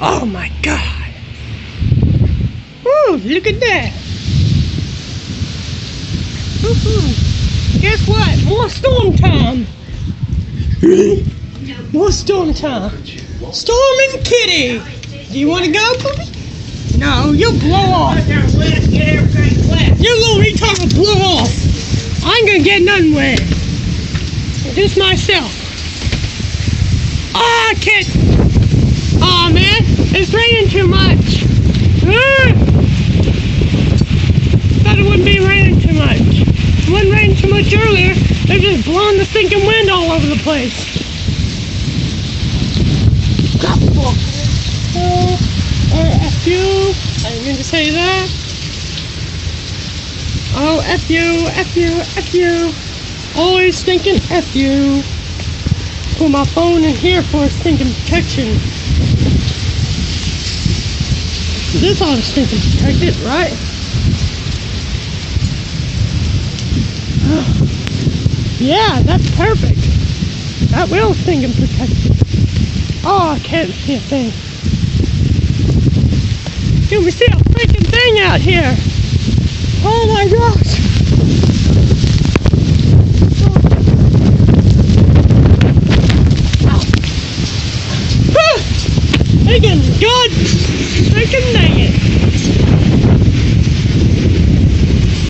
Oh my God. Woo, look at that. Guess what? More storm time. More storm time. Storm and Kitty. Do you want to go, Poopy? No, you'll blow off. Your little retard will blow off. I ain't gonna get nothing wet. Just myself. Ah, I can't. Aw, man, it's raining too much. Thought it wouldn't be raining too much. It wasn't raining too much earlier. They're just blowing the stinking wind all over the place. F you. I didn't mean to say that. Oh, F you, F you, F you. Always thinking F you. Put my phone in here for stinking protection. This ought to stinking protect it, right? Yeah, that's perfect. That will stinking protect it. Oh, I can't see a thing. Dude, we see a freaking thing out here. Oh my gosh. Freaking good. Freaking